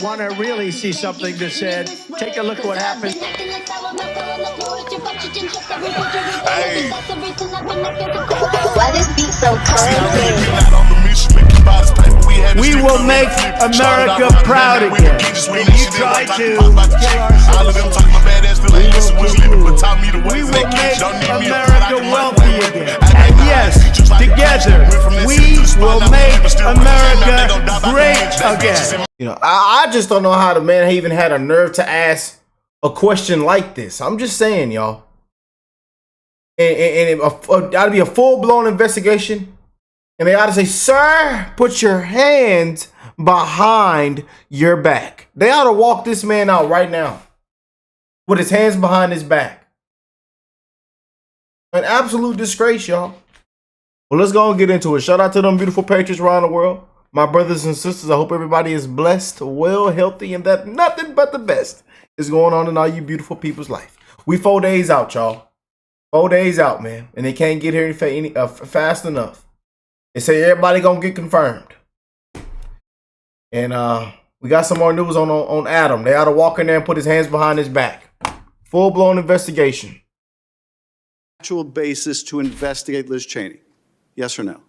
Want to really see something that said, take a look at what happened. Hey. Why this beat so cold? We will make America proud again. And you try to kill our We will make America wealthy again. And yes, together, we will make America great again. You know, I just don't know how the man even had a nerve to ask a question like this. I'm just saying, y'all. And it ought to be a full-blown investigation. And they ought to say, sir, put your hands behind your back. They ought to walk this man out right now with his hands behind his back. An absolute disgrace, y'all. Well, let's go and get into it. Shout out to them beautiful patriots around the world. My brothers and sisters, I hope everybody is blessed, well, healthy, and that nothing but the best is going on in all you beautiful people's life. We 4 days out, y'all. 4 days out, man. And they can't get here fast enough. They say everybody gonna get confirmed. And we got some more news on Adam. They ought to walk in there and put his hands behind his back. Full-blown investigation. Actual basis to investigate Liz Cheney? Yes or no?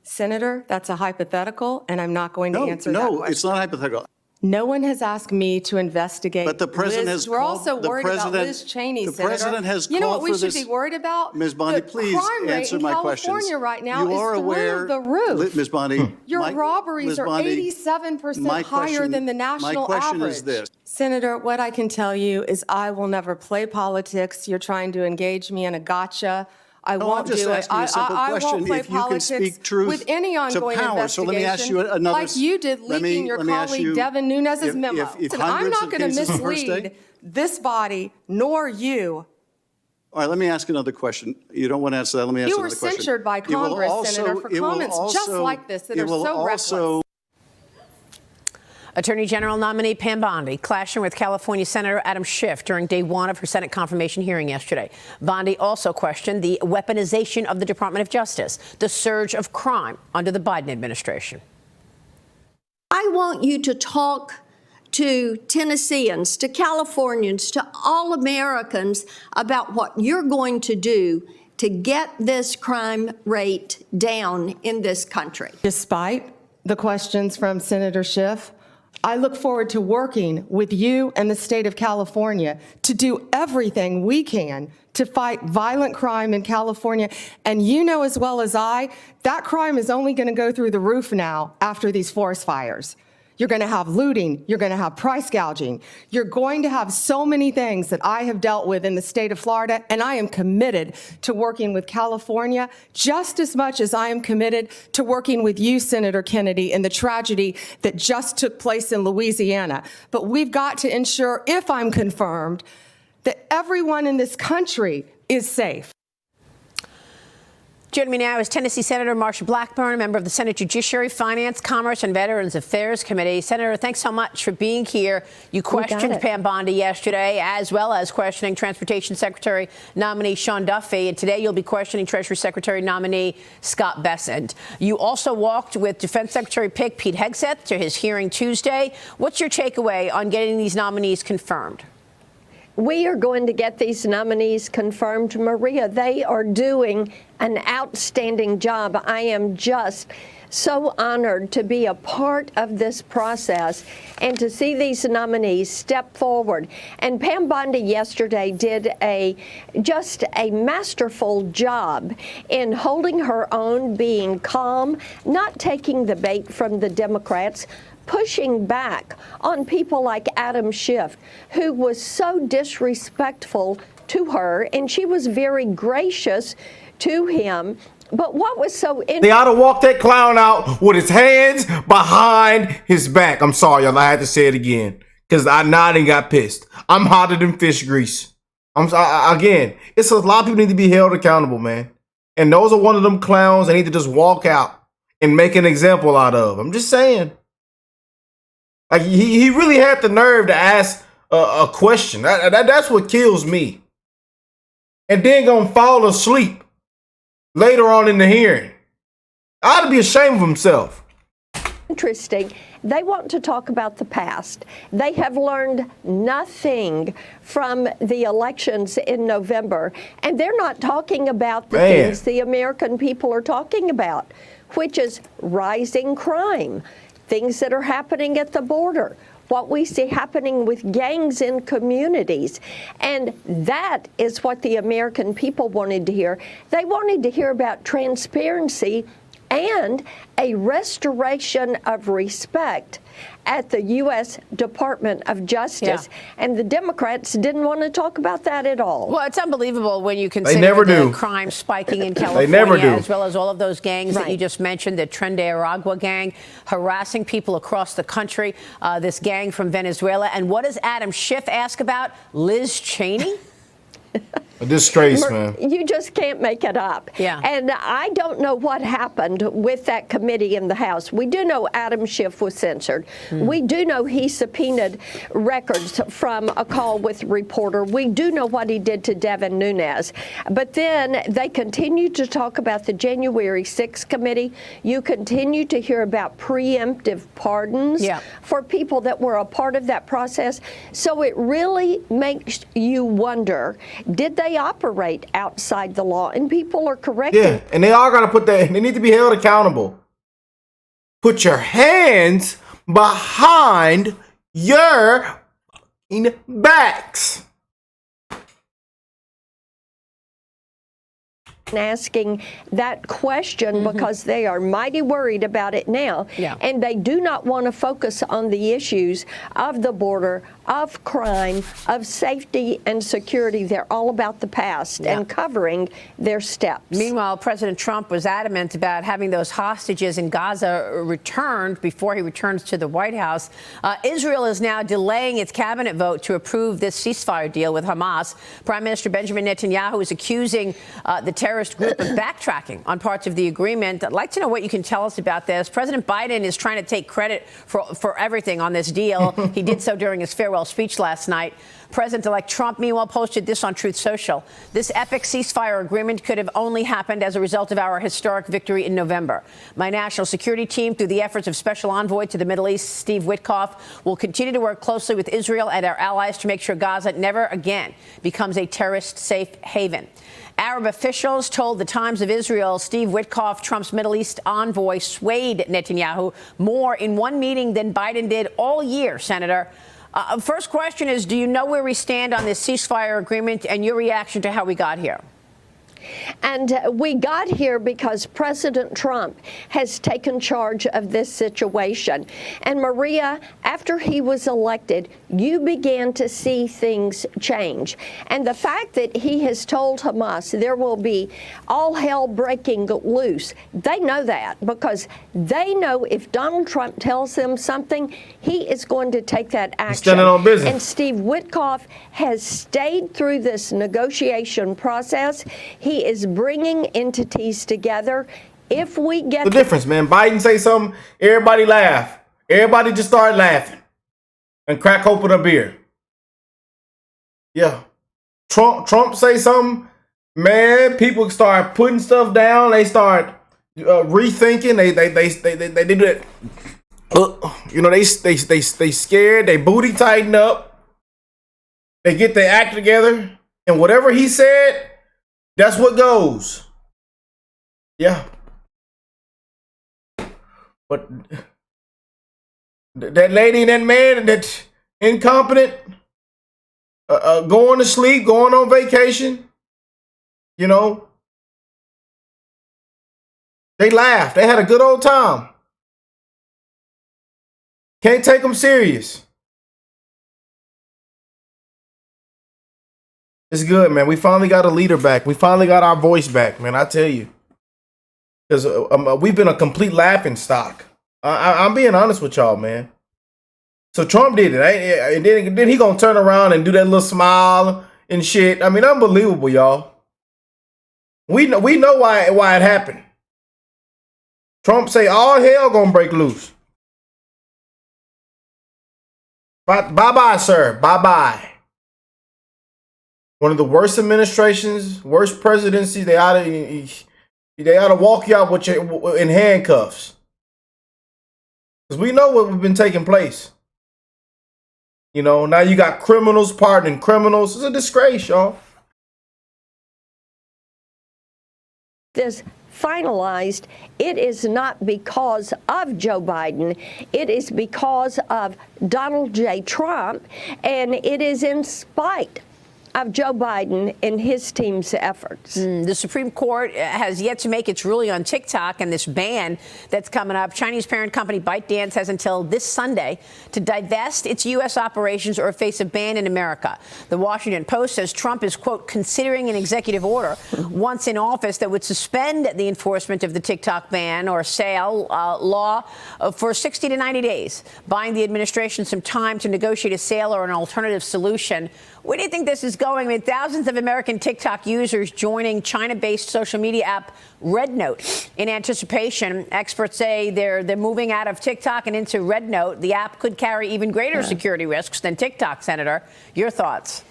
Senator, that's a hypothetical, and I'm not going to answer that question. No, it's not hypothetical. No one has asked me to investigate. But the president has We're also worried about Liz Cheney, Senator. The president has You know what called we for should this. be worried about? Ms. Bondi, The please crime rate answer in my questions. California right now You are is aware, through the roof. Ms. Bondi, Your robberies are 87% higher than the national average. My question is this. Senator, what I can tell you is I will never play politics. You're trying to engage me in a gotcha. I won't do it. I won't play politics with any ongoing investigation. So let me ask you another. Like you did leaking your colleague Devin Nunes's memo. I'm not going to mislead this body nor you. All right, let me ask another question. You don't want to answer that. Let me ask another question. You were censured by Congress, Senator, for comments just like this that are so reckless. Attorney General nominee Pam Bondi clashing with California Senator Adam Schiff during day one of her Senate confirmation hearing yesterday. Bondi also questioned the weaponization of the Department of Justice, the surge of crime under the Biden administration. I want you to talk to Tennesseans, to Californians, to all Americans about what you're going to do to get this crime rate down in this country. Despite the questions from Senator Schiff, I look forward to working with you and the state of California to do everything we can to fight violent crime in California. And you know as well as I, that crime is only going to go through the roof now after these forest fires. You're going to have looting. You're going to have price gouging. You're going to have so many things that I have dealt with in the state of Florida, and I am committed to working with California just as much as I am committed to working with you, Senator Kennedy, in the tragedy that just took place in Louisiana. But we've got to ensure, if I'm confirmed, that everyone in this country is safe. Joining me now is Tennessee Senator Marsha Blackburn, a member of the Senate Judiciary, Finance, Commerce, and Veterans Affairs Committee. Senator, thanks so much for being here. You questioned Pam Bondi yesterday, as well as questioning Transportation Secretary nominee Sean Duffy. And today you'll be questioning Treasury Secretary nominee Scott Bessent. You also walked with Defense Secretary Pete Hegseth to his hearing Tuesday. What's your takeaway on getting these nominees confirmed? We are going to get these nominees confirmed, Maria. They are doing an outstanding job. I am just so honored to be a part of this process and to see these nominees step forward. And Pam Bondi yesterday did just a masterful job in holding her own, being calm, not taking the bait from the Democrats, pushing back on people like Adam Schiff, who was so disrespectful to her, and she was very gracious to him. But what was so interesting... They ought to walk that clown out with his hands behind his back. I'm sorry, y'all. I had to say it again because I nodded and got pissed. I'm hotter than fish grease. Again, it's a lot of people need to be held accountable, man. And those are one of them clowns they need to just walk out and make an example out of. I'm just saying. Like, he really had the nerve to ask a question. That's what kills me. And then gonna fall asleep later on in the hearing. I ought to be ashamed of himself. Interesting. They want to talk about the past. They have learned nothing from the elections in November, and they're not talking about the things the American people are talking about, which is rising crime, things that are happening at the border, what we see happening with gangs in communities. And that is what the American people wanted to hear. They wanted to hear about transparency and a restoration of respect at the U.S. Department of Justice. And the Democrats didn't want to talk about that at all. Well, it's unbelievable when you consider the crime spiking in California, as well as all of those gangs that you just mentioned, the Tren de Aragua gang, harassing people across the country, this gang from Venezuela. And what does Adam Schiff ask about? Liz Cheney? A disgrace, man. You just can't make it up. And I don't know what happened with that committee in the House. We do know Adam Schiff was censored. We do know he subpoenaed records from a call with a reporter. We do know what he did to Devin Nunes. But then they continue to talk about the January 6th committee. You continue to hear about preemptive pardons for people that were a part of that process. So it really makes you wonder, did they operate outside the law? And people are correcting. Yeah, and they all got to put that, they need to be held accountable. Put your hands behind your backs. Asking that question because they are mighty worried about it now. And they do not want to focus on the issues of the border, of crime, of safety and security. They're all about the past and covering their steps. Meanwhile, President Trump was adamant about having those hostages in Gaza returned before he returns to the White House. Israel is now delaying its cabinet vote to approve this ceasefire deal with Hamas. Prime Minister Benjamin Netanyahu is accusing the terrorist group of backtracking on parts of the agreement. I'd like to know what you can tell us about this. President Biden is trying to take credit for everything on this deal. He did so during his farewell speech last night. President-elect Trump, meanwhile, posted this on Truth Social. This epic ceasefire agreement could have only happened as a result of our historic victory in November. My national security team, through the efforts of Special Envoy to the Middle East, Steve Witkoff, will continue to work closely with Israel and our allies to make sure Gaza never again becomes a terrorist-safe haven. Arab officials told the Times of Israel Steve Witkoff, Trump's Middle East envoy, swayed Netanyahu more in one meeting than Biden did all year, Senator. First question is, do you know where we stand on this ceasefire agreement and your reaction to how we got here? And we got here because President Trump has taken charge of this situation. And Maria, after he was elected, you began to see things change. And the fact that he has told Hamas there will be all hell breaking loose, they know that because they know if Donald Trump tells them something, he is going to take that action. Standing on business. And Steve Witkoff has stayed through this negotiation process. He is bringing entities together. If we get the difference, man, Biden say something, everybody laugh. Everybody just start laughing and crack open a beer. Yeah, Trump say something, man, people start putting stuff down. They start rethinking. They do that. You know, they scared. They booty tighten up. They get their act together, and whatever he said, that's what goes. Yeah. But that lady and that man that's incompetent, going to sleep, going on vacation, you know, they laughed. They had a good old time. Can't take them serious. It's good, man. We finally got a leader back. We finally got our voice back, man. I tell you. Because we've been a complete laughing stock. I'm being honest with y'all, man. So Trump did it. And then he going to turn around and do that little smile and shit. I mean, unbelievable, y'all. We know why it happened. Trump say all hell going to break loose. Bye-bye, sir. Bye-bye. One of the worst administrations, worst presidencies. They ought to walk you out with in handcuffs. Because we know what has been taking place. You know, now you got criminals pardoning criminals. It's a disgrace, y'all. This finalized, it is not because of Joe Biden. It is because of Donald J. Trump, and it is in spite of Joe Biden and his team's efforts. The Supreme Court has yet to make its ruling on TikTok and this ban that's coming up. Chinese parent company ByteDance has until this Sunday to divest its U.S. operations or face a ban in America. The Washington Post says Trump is, quote, considering an executive order once in office that would suspend the enforcement of the TikTok ban or sale law for 60 to 90 days, buying the administration some time to negotiate a sale or an alternative solution. Where do you think this is going? I mean, thousands of American TikTok users joining China-based social media app RedNote in anticipation. Experts say they're moving out of TikTok and into RedNote. The app could carry even greater security risks than TikTok, Senator. Your thoughts?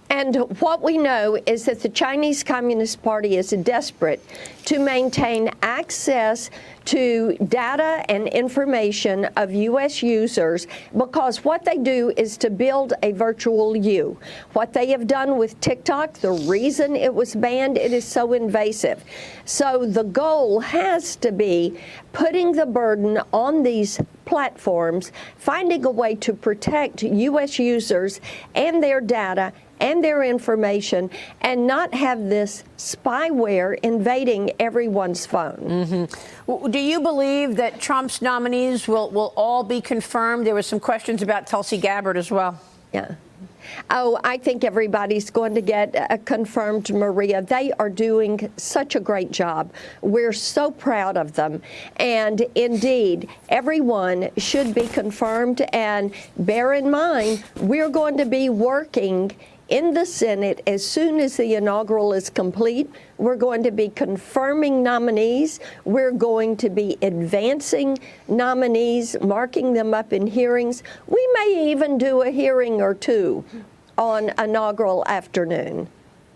And what we know is that the Chinese Communist Party is desperate to maintain access to data and information of U.S. users, because what they do is to build a virtual you. What they have done with TikTok, the reason it was banned, it is so invasive. So the goal has to be putting the burden on these platforms, finding a way to protect U.S. users and their data and their information, and not have this spyware invading everyone's phone. Do you believe that Trump's nominees will all be confirmed? There were some questions about Tulsi Gabbard as well. Yeah. Oh, I think everybody's going to get confirmed, Maria. They are doing such a great job. We're so proud of them. And indeed, everyone should be confirmed. And bear in mind, we're going to be working in the Senate as soon as the inaugural is complete. We're going to be confirming nominees. We're going to be advancing nominees, marking them up in hearings. We may even do a hearing or two on inaugural afternoon.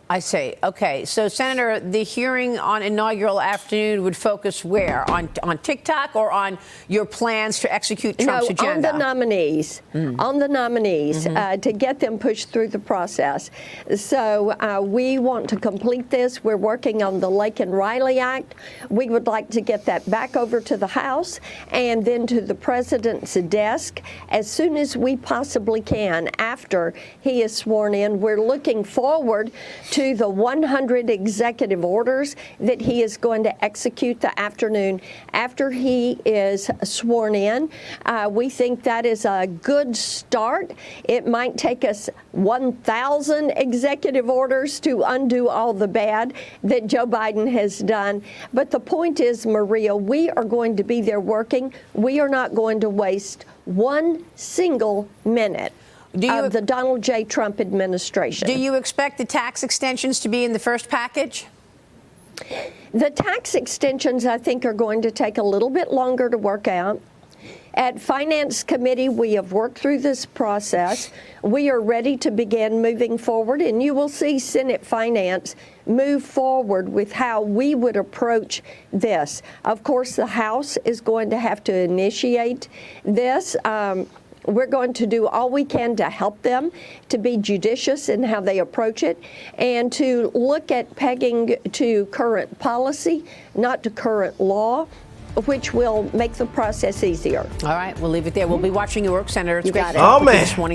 I see. Okay. So, Senator, the hearing on inaugural afternoon would focus where? On TikTok or on your plans to execute Trump's agenda? On the nominees. On the nominees, to get them pushed through the process. So we want to complete this. We're working on the Lake and Riley Act. We would like to get that back over to the House and then to the president's desk as soon as we possibly can after he is sworn in. We're looking forward to the 100 executive orders that he is going to execute the afternoon after he is sworn in. We think that is a good start. It might take us 1,000 executive orders to undo all the bad that Joe Biden has done. But the point is, Maria, we are going to be there working. We are not going to waste one single minute of the Donald J. Trump administration. Do you expect the tax extensions to be in the first package? The tax extensions, I think, are going to take a little bit longer to work out. At Finance Committee, we have worked through this process. We are ready to begin moving forward, and you will see Senate Finance move forward with how we would approach this. Of course, the House is going to have to initiate this. We're going to do all we can to help them to be judicious in how they approach it and to look at pegging to current policy, not to current law, which will make the process easier. All right, we'll leave it there. We'll be watching your work, Senator. It's great to Oh, talk with you man. this morning.